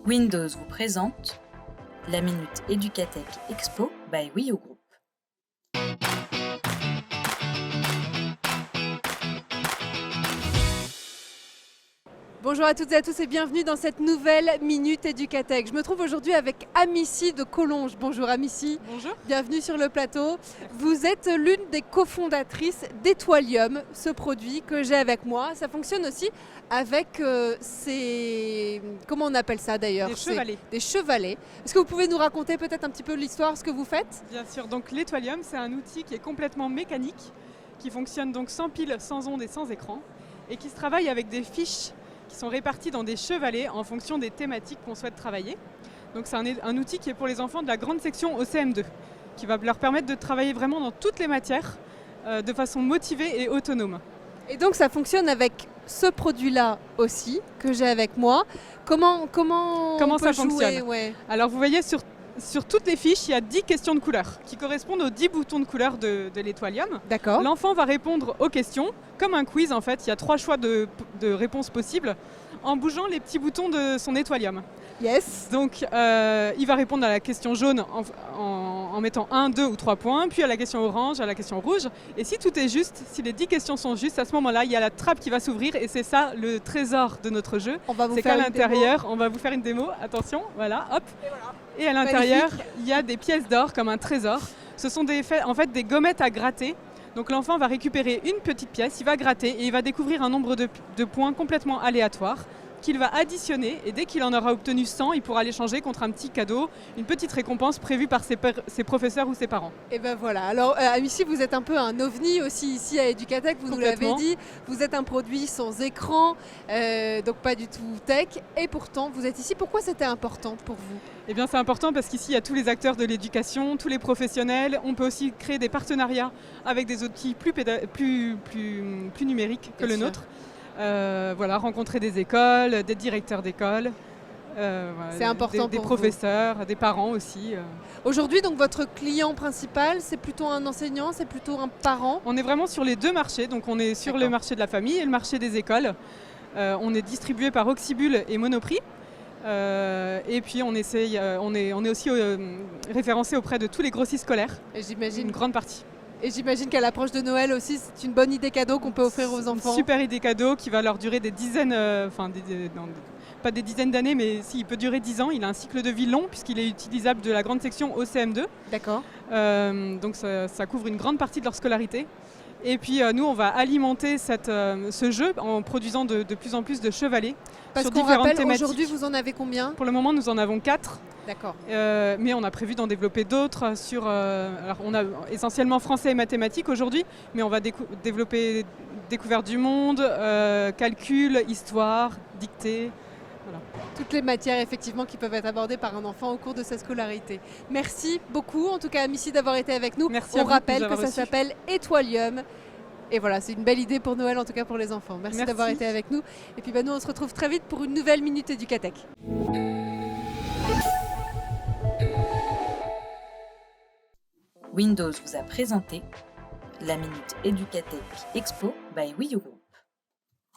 Windows vous présente la Minute Educatech Expo by Wii U Group. Bonjour à toutes et à tous et bienvenue dans cette nouvelle Minute Educatech. Je me trouve aujourd'hui avec Amici de Collonges. Bonjour Amici. Bonjour. Bienvenue sur le plateau. Vous êtes l'une des cofondatrices d'Etoilium, ce produit que j'ai avec moi. Ça fonctionne aussi avec ces... Comment on appelle ça d'ailleurs? Des chevalets. Des chevalets. Est-ce que vous pouvez nous raconter peut-être un petit peu l'histoire, ce que vous faites? Bien sûr, donc l'Etoilium, c'est un outil qui est complètement mécanique, qui fonctionne donc sans pile, sans onde et sans écran, et qui se travaille avec des fiches qui sont répartis dans des chevalets en fonction des thématiques qu'on souhaite travailler. Donc c'est un outil qui est pour les enfants de la grande section au CM2, qui va leur permettre de travailler vraiment dans toutes les matières de façon motivée et autonome. Et donc ça fonctionne avec ce produit-là aussi, que j'ai avec moi. Comment on ça peut fonctionne jouer, ouais. Alors vous voyez sur toutes les fiches, il y a 10 questions de couleurs qui correspondent aux 10 boutons de couleur de l'Etoilium. D'accord. L'enfant va répondre aux questions, comme un quiz en fait, il y a 3 choix de réponses possibles en bougeant les petits boutons de son Etoilium. Yes. Donc il va répondre à la question jaune en mettant 1, 2 ou 3 points, puis à la question orange, à la question rouge. Et si tout est juste, si les 10 questions sont justes, à ce moment-là, il y a la trappe qui va s'ouvrir et c'est ça le trésor de notre jeu. C'est qu'à l'intérieur, on va vous faire une démo, attention, voilà, hop. Et à l'intérieur, il y a des pièces d'or comme un trésor. Ce sont en fait des gommettes à gratter. Donc l'enfant va récupérer une petite pièce, il va gratter et il va découvrir un nombre de points complètement aléatoires qu'il va additionner et dès qu'il en aura obtenu 100, il pourra l'échanger contre un petit cadeau, une petite récompense prévue par ses professeurs ou ses parents. Et ben voilà, alors Amici, vous êtes un peu un ovni aussi ici à Educatech, vous nous l'avez dit, vous êtes un produit sans écran, donc pas du tout tech, et pourtant vous êtes ici. Pourquoi c'était important pour vous? Eh bien c'est important parce qu'ici il y a tous les acteurs de l'éducation, tous les professionnels, on peut aussi créer des partenariats avec des outils plus numériques que le nôtre. Voilà, rencontrer des écoles, des directeurs d'école, c'est important des professeurs, des parents aussi. Aujourd'hui, donc votre client principal, c'est plutôt un enseignant, c'est plutôt un parent? On est vraiment sur les deux marchés, donc on est sur le marché de la famille et le marché des écoles. On est distribué par Oxybul et Monoprix. Et puis on est aussi référencé auprès de tous les grossisles scolaires. Et j'imagine une grande partie. Et j'imagine qu'à l'approche de Noël aussi, c'est une bonne idée cadeau qu'on peut offrir aux enfants. Super idée cadeau qui va leur durer des dizaines, pas des dizaines d'années, mais il peut durer 10 ans. Il a un cycle de vie long puisqu'il est utilisable de la grande section au CM2. D'accord. Donc ça couvre une grande partie de leur scolarité. Et puis nous, on va alimenter ce jeu en produisant de plus en plus de chevalets sur différentes thématiques. Aujourd'hui, vous en avez combien? Pour le moment, nous en avons 4. D'accord. Mais on a prévu d'en développer d'autres alors on a essentiellement français et mathématiques aujourd'hui, mais on va développer découverte du monde, calcul, histoire, dictée. Voilà. Toutes les matières effectivement qui peuvent être abordées par un enfant au cours de sa scolarité. Merci beaucoup en tout cas Amici d'avoir été avec nous. Merci on rappelle que ça s'appelle Etoilium. Et voilà, c'est une belle idée pour Noël en tout cas pour les enfants. Merci. D'avoir été avec nous. Et puis nous on se retrouve très vite pour une nouvelle Minute Educatech. Windows vous a présenté la Minute Educatech Expo by Wii U Group.